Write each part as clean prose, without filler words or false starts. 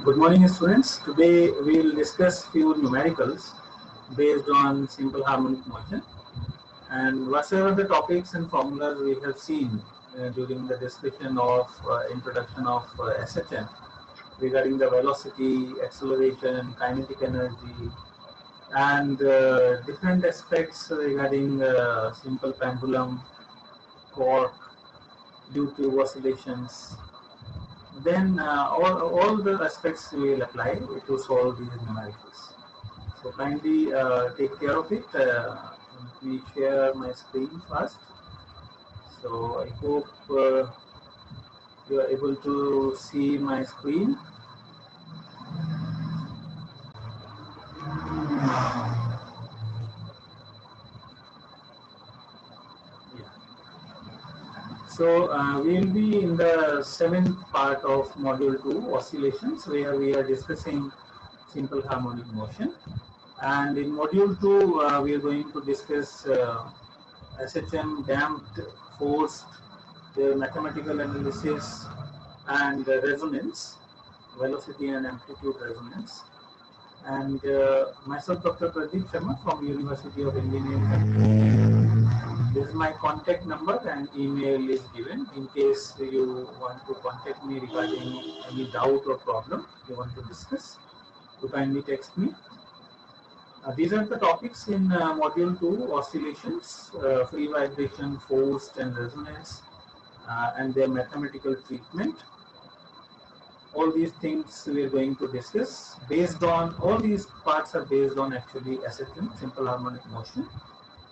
Good morning, students. Today we will discuss few numericals based on simple harmonic motion, and whatever the topics and formulas we have seen during the discussion of introduction of SHM regarding the velocity, acceleration, kinetic energy, and different aspects regarding simple pendulum, quark, U-tube oscillations. Then all the aspects we will apply to solve these numericals. So kindly take care of it. Let me share my screen first. So I hope you are able to see my screen. Yeah. So we will be in the seventh part of module 2 oscillations, where we are discussing simple harmonic motion. And in module 2 we are going to discuss SHM, damped, forced, their mathematical analysis, and resonance, velocity and amplitude resonance. And myself, Dr. Pradeep Sharma from University of Engineering. This is my contact number and email is given in case you want to contact me regarding any doubt or problem you want to discuss. You kindly text me. These are the topics in module 2, oscillations, free vibration, forced and resonance, and their mathematical treatment. All these things we are going to discuss based on, all these parts are based on actually SHM, simple harmonic motion.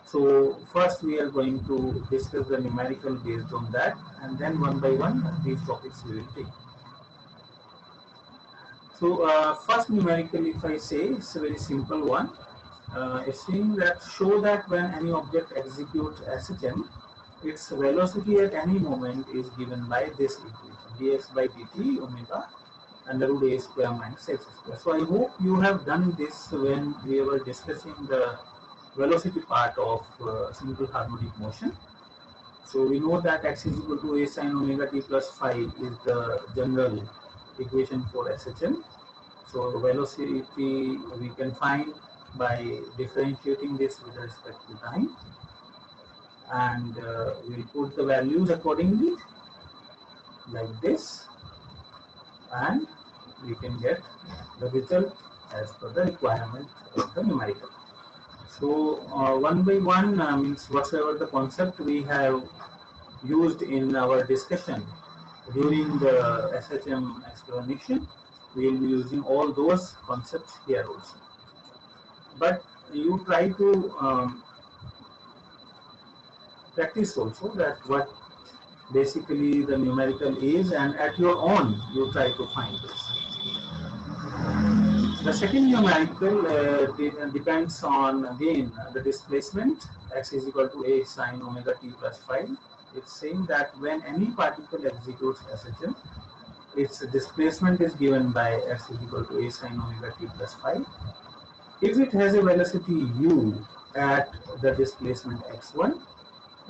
So first we are going to discuss the numerical based on that, and then one by one these topics we will take. So first numerical, if I say, it's a very simple one. It's saying that show that when any object executes SHM, its velocity at any moment is given by this equation, dx by dt omega under root a square minus x square. So I hope you have done this when we were discussing the velocity part of simple harmonic motion. So we know that x is equal to a sine omega t plus phi is the general equation for SHM. So velocity we can find by differentiating this with respect to time, and we'll put the values accordingly like this, and we can get the result as per the requirement of the numerical. So one by one means whatever the concept we have used in our discussion during the SHM explanation, we will be using all those concepts here also. But you try to practice also that what basically the numerical is, and at your own you try to find this. The second numerical depends on again the displacement. X is equal to a sine omega t plus phi. It's saying that when any particle executes SHM, its displacement is given by x is equal to a sine omega t plus phi. If it has a velocity u at the displacement x1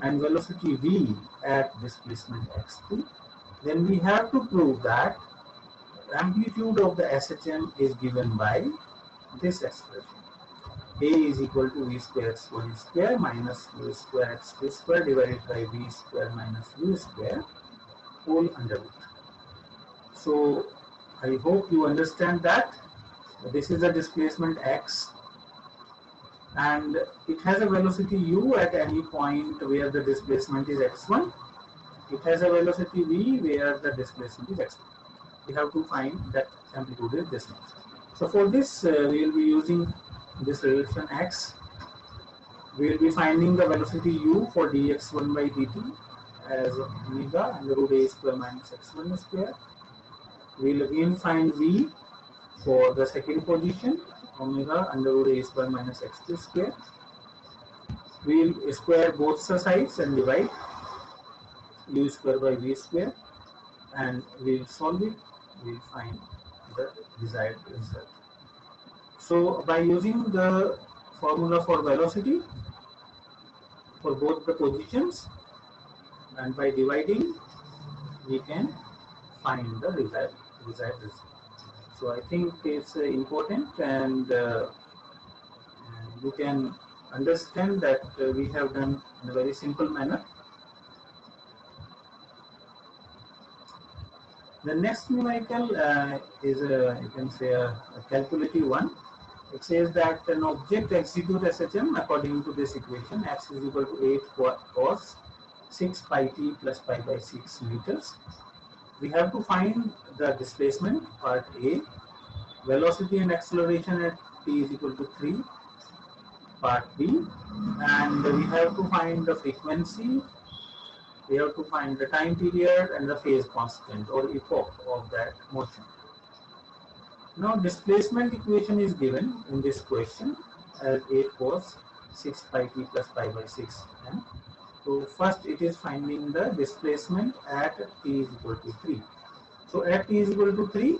and velocity v at displacement x2, then we have to prove that amplitude of the SHM is given by this expression. A is equal to v square x1 square minus v square x2 square divided by v square minus u square whole under root. So I hope you understand that this is a displacement x, and it has a velocity u at any point where the displacement is x1. It has a velocity v where the displacement is x2. We have to find that amplitude is this much. So for this we will be using this relation x. We will be finding the velocity u for dx1 by dt as omega under root a square minus x1 square. We will again find v for the second position, omega under root a square minus x2 square. We will square both sides and divide u square by v square, and we will solve it. We will find the desired result. So by using the formula for velocity for both the positions and by dividing, we can find the desired result. So I think it's important, and you can understand that we have done in a very simple manner. The next numerical is you can say a calculative one. It says that an object executes SHM according to this equation: x is equal to 8 cos 6 pi t plus pi by 6 meters. We have to find the displacement, part A, velocity and acceleration at t is equal to 3, part B, and we have to find the frequency, we have to find the time period and the phase constant or epoch of that motion. Now displacement equation is given in this question as 8 cos 6 pi t plus pi by 6 m. So first it is finding the displacement at t is equal to 3. So at t is equal to 3,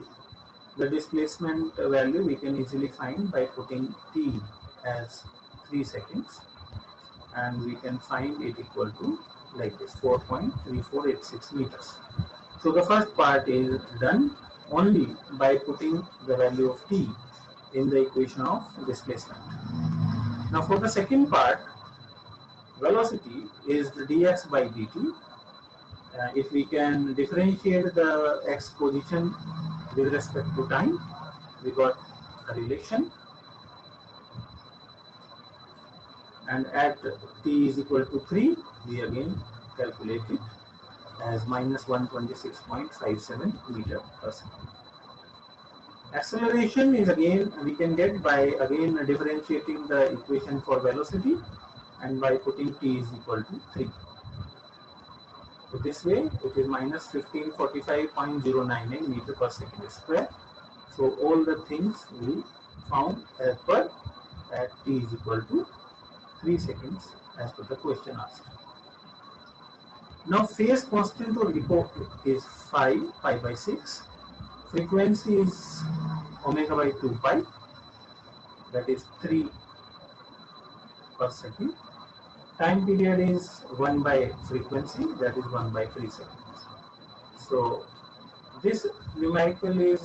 the displacement value we can easily find by putting t as 3 seconds, and we can find it equal to like this, 4.3486 meters. So the first part is done only by putting the value of t in the equation of displacement. Now for the second part, velocity is the dx by dt. If we can differentiate the x position with respect to time, we got a relation, and at t is equal to 3, we again calculate it as minus 126.57 meter per second. Acceleration is again we can get by again differentiating the equation for velocity and by putting t is equal to 3. So this way it is minus 1545.099 meter per second square. So all the things we found as per at t is equal to 3 seconds as per the question asked. Now phase constant or epoch is pi by 6. Frequency is omega by 2 pi, that is 3 per second. Time period is 1 by frequency, that is 1 by 3 seconds. So this numerical is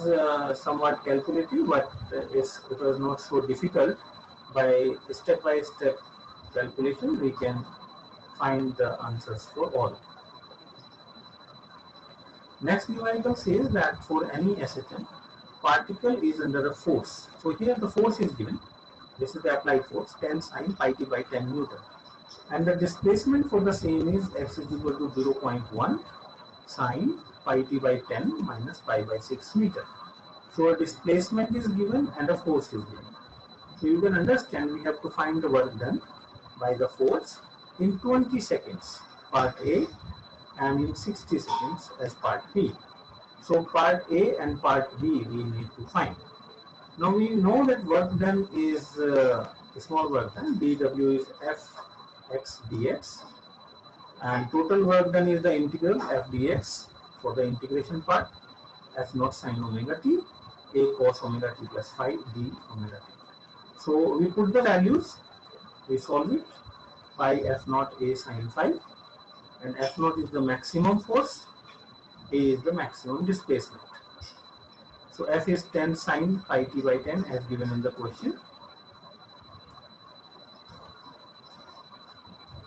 somewhat calculative, but it was not so difficult. By step-by-step calculation, we can find the answers for all. Next numerical says that for any SHM, particle is under a force. So here the force is given. This is the applied force, 10 sine pi t by 10 Newton. And the displacement for the same is x is equal to 0.1 sine pi t by 10 minus pi by 6 meter. So a displacement is given and a force is given. So you can understand we have to find the work done by the force in 20 seconds, part A, and in 60 seconds as part B. So part A and part B we need to find. Now we know that work done is small work done, dW is fx dx, and total work done is the integral f dx for the integration part, f naught sine omega t, a cos omega t plus phi d omega t. So we put the values, we solve it, pi f naught a sine phi, and f naught is the maximum force, a is the maximum displacement. So f is 10 sine pi t by 10 as given in the question,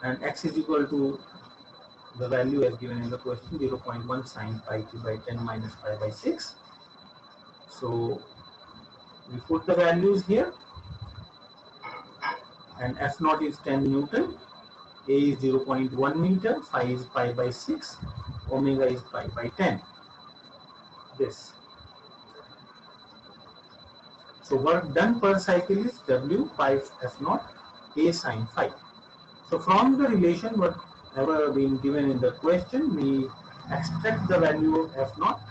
and x is equal to the value as given in the question, 0.1 sine pi t by 10 minus pi by 6. So we put the values here, and f naught is 10 Newton, a is 0.1 meter, phi is pi by 6, omega is pi by 10. This. So work done per cycle is W pi f naught a sine phi. So from the relation whatever been given in the question, we extract the value of f naught,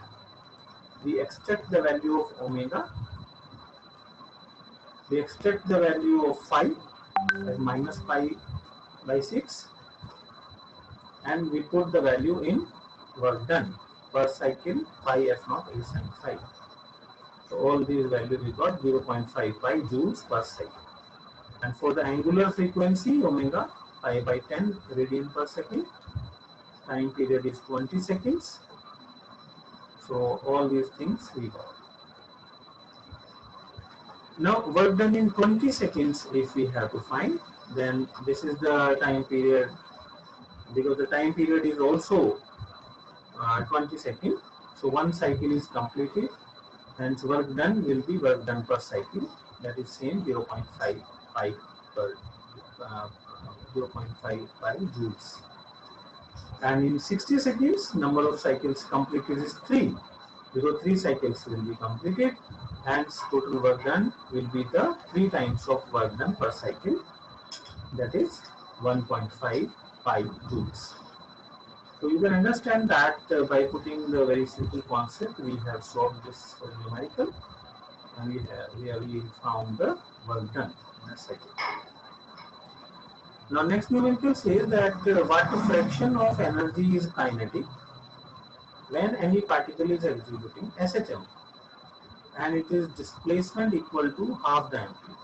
we extract the value of omega, we extract the value of phi as minus pi by 6, and we put the value in work done per cycle pi f naught a sine phi. So all these values we got 0.55 joules per second. And for the angular frequency, omega, pi by 10 radian per second. Time period is 20 seconds. So all these things we got. Now work done in 20 seconds if we have to find, then this is the time period, because the time period is also 20 seconds. So one cycle is completed, and work done will be work done per cycle, that is same 0.55 per 0.55 joules. And in 60 seconds, number of cycles completed is 3, because 3 cycles will be completed, and total work done will be the 3 times of work done per cycle, that is 1.55 joules. So you can understand that by putting the very simple concept, we have solved this numerical, and we found the work done in a cycle. Now next numerical says that what fraction of energy is kinetic when any particle is executing SHM, and it is displacement equal to half the amplitude.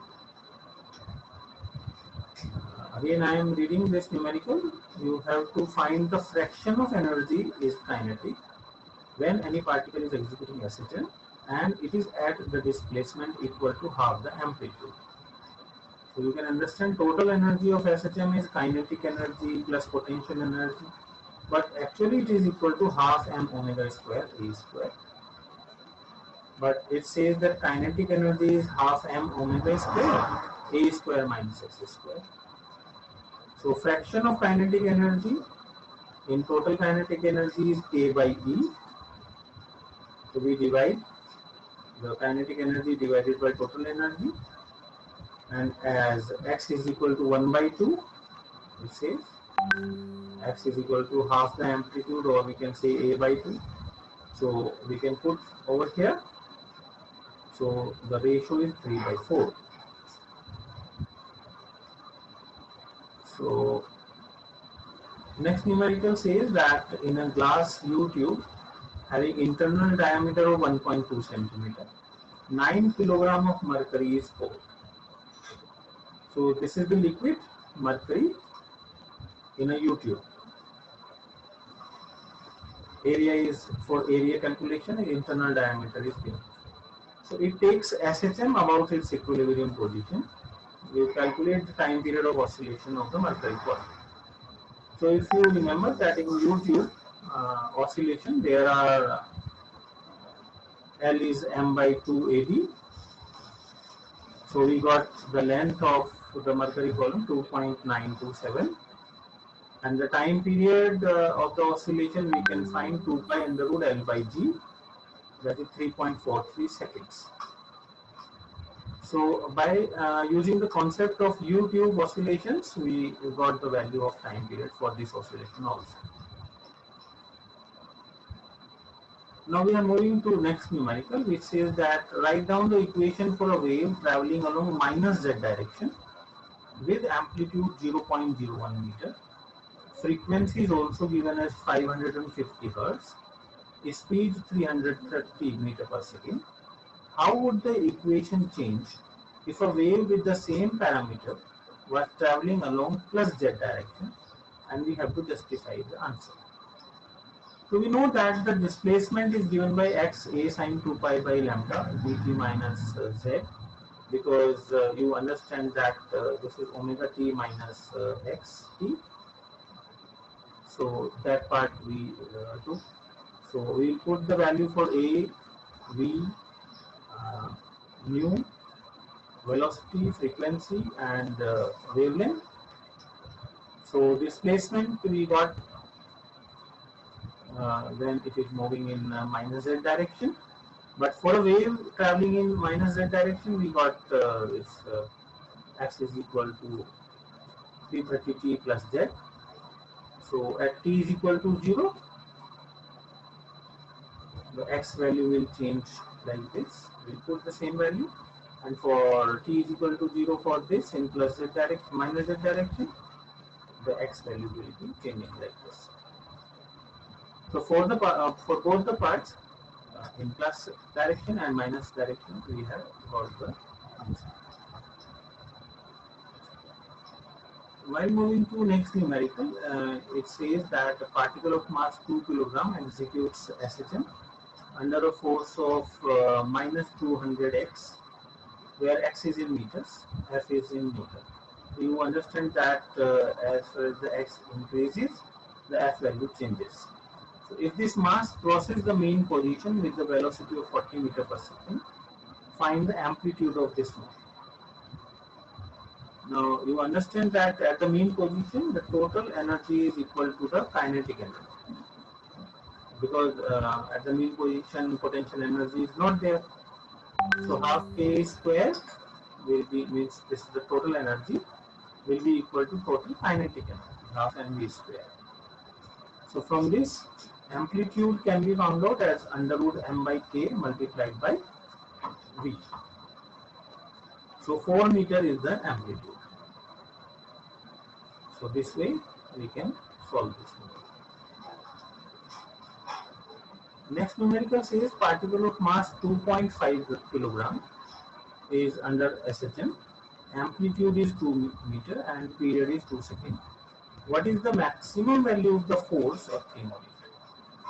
Again, I am reading this numerical. You have to find the fraction of energy is kinetic when any particle is executing SHM, and it is at the displacement equal to half the amplitude. So you can understand total energy of SHM is kinetic energy plus potential energy, but actually it is equal to half m omega square a square. But it says that kinetic energy is half m omega square a square minus s square. So fraction of kinetic energy in total kinetic energy is k by e. So we divide the kinetic energy divided by total energy, and as x is equal to 1 by 2, it says x is equal to half the amplitude, or we can say a by 2. So we can put over here. So the ratio is 3 by 4. So next numerical says that in a glass U tube having internal diameter of 1.2 centimeter, 9 kilogram of mercury is poured. So this is the liquid mercury in a U tube. Area is for area calculation, internal diameter is given. So it takes SHM about its equilibrium position. We calculate the time period of oscillation of the mercury coil. So if you remember that in U tube oscillation, there are L is m by 2 AD. So we got the length of the mercury column 2.927, and the time period of the oscillation we can find 2 pi under root L by G, that is 3.43 seconds. So by using the concept of U tube oscillations, we got the value of time period for this oscillation also. Now we are moving to next numerical, which says that write down the equation for a wave traveling along minus z direction with amplitude 0.01 meter. Frequency is also given as 550 hertz. Speed 330 meter per second. How would the equation change if a wave with the same parameter was traveling along plus z direction, and we have to justify the answer. So we know that the displacement is given by x a sine 2 pi by lambda dt minus z, because you understand that this is omega t minus x t. So that part we took. So we will put the value for a, v, mu, velocity, frequency, and wavelength. So displacement we got when it is moving in minus z direction, but for a wave traveling in minus z direction, we got this x is equal to 330 t plus z. So at t is equal to 0, the x value will change like this. We'll put the same value, and for t is equal to 0 for this in plus z direction, minus z direction, the x value will be changing like this. So for the for both the parts in plus direction and minus direction, we have got the answer. While moving to next numerical, it says that a particle of mass 2 kg executes SHM under a force of minus 200x where x is in meters, f is in Newton. You understand that as far as the x increases, the f value changes. So if this mass crosses the main position with the velocity of 40 meter per second, find the amplitude of this motion. Now you understand that at the main position, the total energy is equal to the kinetic energy, because at the mean position potential energy is not there. So half k square will be, means this is the total energy, will be equal to total kinetic energy, half mv square. So from this, amplitude can be found out as under root m by k multiplied by v. So 4 meter is the amplitude. So this way we can solve this numerical. Next numerical says particle of mass 2.5 kilogram is under SHM. Amplitude is 2 meter and period is 2 seconds. What is the maximum value of the force of 3 meter?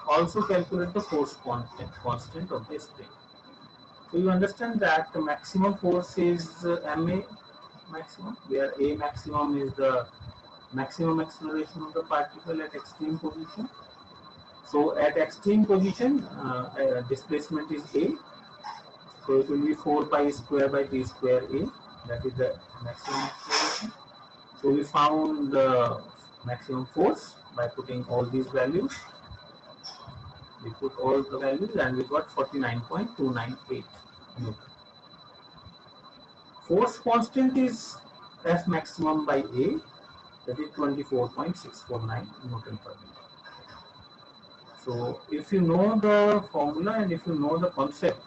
Also calculate the force constant of the spring. So you understand that the maximum force is ma maximum, where a maximum is the maximum acceleration of the particle at extreme position. So at extreme position, displacement is a. So it will be 4 pi square by t square a. That is the maximum acceleration. So we found the maximum force by putting all these values. We put all the values and we got 49.298 Newton. Force constant is F maximum by A, that is 24.649 Newton per meter. So if you know the formula and if you know the concept,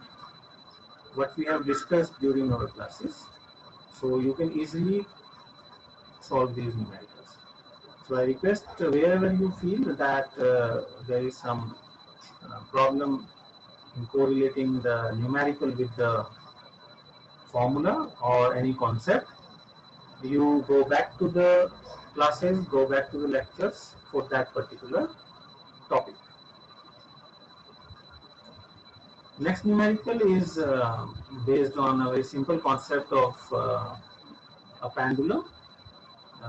what we have discussed during our classes, so you can easily solve these numericals. So I request wherever you feel that there is some problem in correlating the numerical with the formula or any concept, you go back to the classes, go back to the lectures for that particular topic. Next numerical is based on a very simple concept of a pendulum.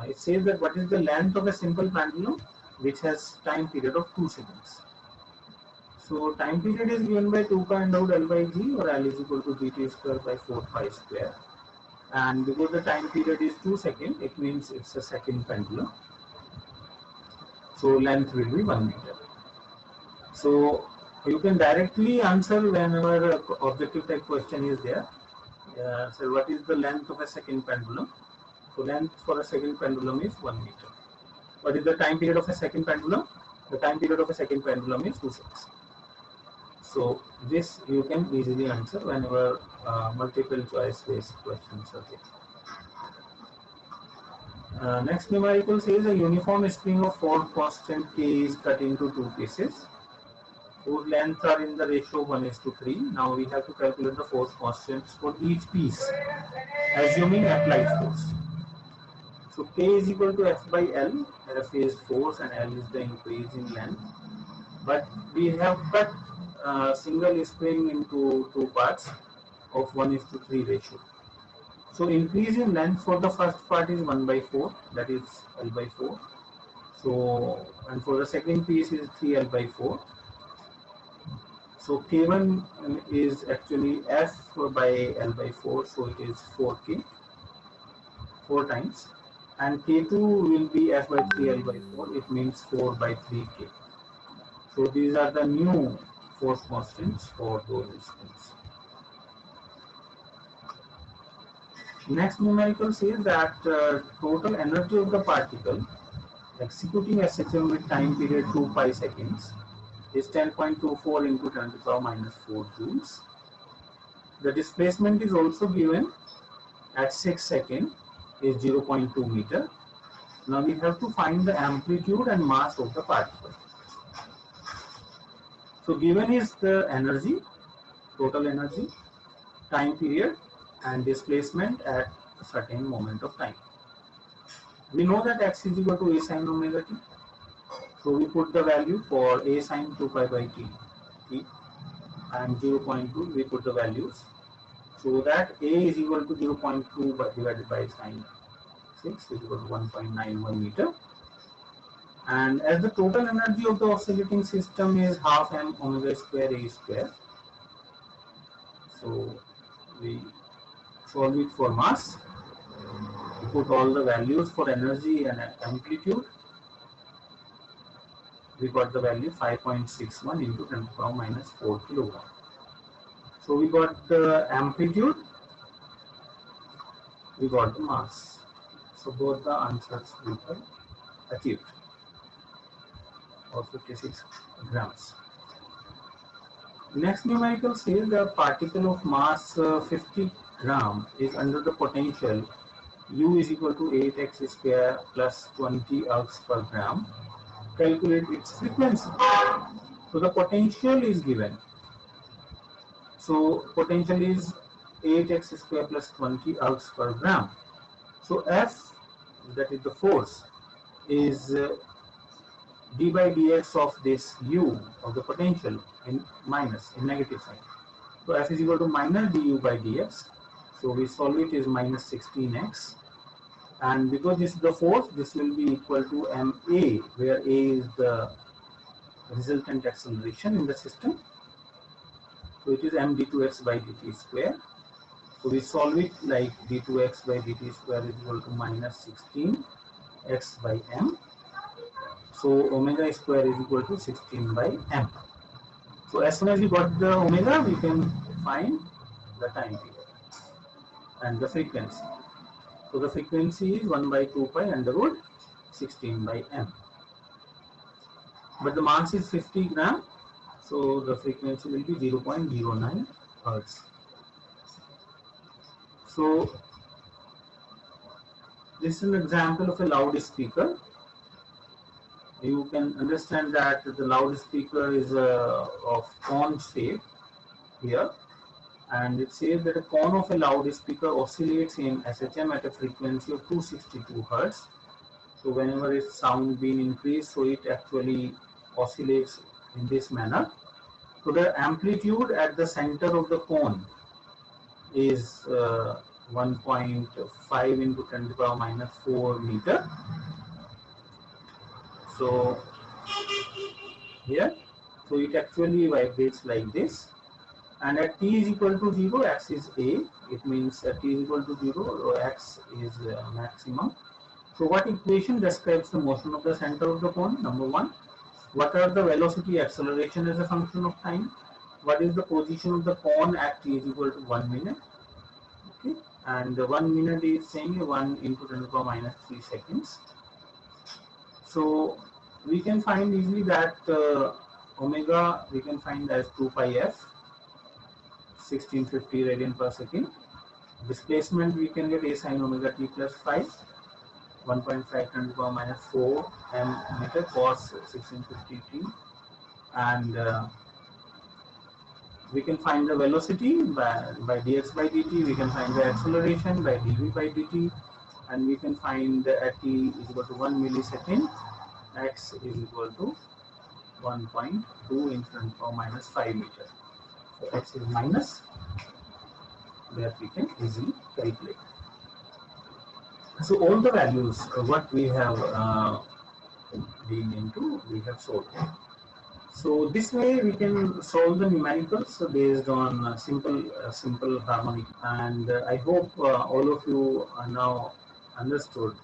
It says that what is the length of a simple pendulum which has time period of 2 seconds. So time period is given by 2 pi under root L by G, or L is equal to dt square by 4 pi square. And because the time period is 2 seconds, it means it's a second pendulum. So length will be 1 meter. So you can directly answer whenever objective type question is there. So what is the length of a second pendulum? So length for a second pendulum is 1 meter. What is the time period of a second pendulum? The time period of a second pendulum is 2 seconds. So this you can easily answer whenever multiple choice based questions are there. Next numerical says a uniform string of 4 constant k is cut into 2 pieces, whose lengths are in the ratio 1:3. Now we have to calculate the force constants for each piece, assuming applied force. So k is equal to F by L. F is force and L is the increase in length. But we have cut single spring into 2 parts of 1:3 ratio. So increase in length for the first part is 1/4, that is L by 4. So, and for the second piece is 3L by 4. So K1 is actually F by L by 4, so it is 4K, 4 times. And K2 will be F by 3L by 4, it means 4 by 3K. So these are the new force constants for those strings. Next numerical says that total energy of the particle executing SHM with time period 2 pi seconds is 10.24 into 10 to the power minus 4 joules. The displacement is also given at 6 seconds is 0.2 meter. Now we have to find the amplitude and mass of the particle. So given is the energy, total energy, time period and displacement at a certain moment of time. We know that x is equal to a sin omega t. So we put the value for a sin 2 pi by t and 0.2 we put the values. So that A is equal to 0.2 divided by sine 6 is equal to 1.91 meter. And as the total energy of the oscillating system is half m omega square A square, so we solve it for mass, we put all the values for energy and amplitude. We got the value 5.61 into 10 to the power minus 4 kilogram. So we got the amplitude, we got the mass. So both the answers we have achieved, or 56 grams. Next numerical says the particle of mass 50 gram is under the potential U is equal to 8x square plus 20 ergs per gram. Calculate its frequency. So the potential is given. So potential is 8x square plus 20 ergs per gram. So F, that is the force, is d by dx of this U of the potential in minus, in negative sign. So F is equal to minus du by dx. So we solve it is minus 16x. And because this is the force, this will be equal to ma, where a is the resultant acceleration in the system. So it is m d2x by dt square. So we solve it like d2x by dt square is equal to minus 16x by m. So omega square is equal to 16 by m. So as soon as we got the omega, we can find the time period and the frequency. So the frequency is 1 by 2 pi under root 16 by m. But the mass is 50 gram, so the frequency will be 0.09 hertz. So this is an example of a loudspeaker. You can understand that the loudspeaker is of cone shape here, and it says that a cone of a loudspeaker oscillates in SHM at a frequency of 262 hertz. So whenever its sound being increased, so it actually oscillates in this manner. So the amplitude at the center of the cone is 1.5 into 10 to the power minus 4 meter. So here, so it actually vibrates like this. And at t is equal to 0, x is a. It means at t is equal to 0, x is maximum. So what equation describes the motion of the center of the cone? Number 1. What are the velocity acceleration as a function of time? What is the position of the cone at t is equal to 1 minute? Okay. And 1 minute is saying 1 into 10 to the power minus 3 seconds. So we can find easily that omega we can find as 2 pi f, 1650 radian per second. Displacement we can get a sin omega t plus 5, 1.5 10 to the power minus 4 m meter cos 1650 t. And we can find the velocity by dx by dt, we can find the acceleration by dv by dt, and we can find at t is equal to 1 millisecond, x is equal to 1.2 into 10 to the power minus 5 meter. So x is minus, that we can easily calculate. So all the values what we have been into, we have solved. So this way we can solve the numericals based on simple harmonic, and I hope all of you are now understood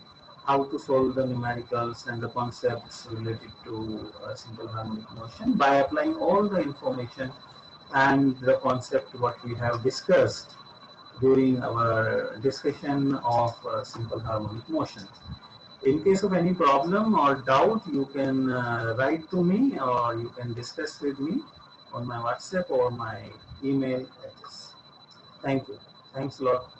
how to solve the numericals and the concepts related to simple harmonic motion by applying all the information and the concept what we have discussed during our discussion of simple harmonic motion. In case of any problem or doubt, you can write to me or you can discuss with me on my WhatsApp or my email address. Thank you. Thanks a lot.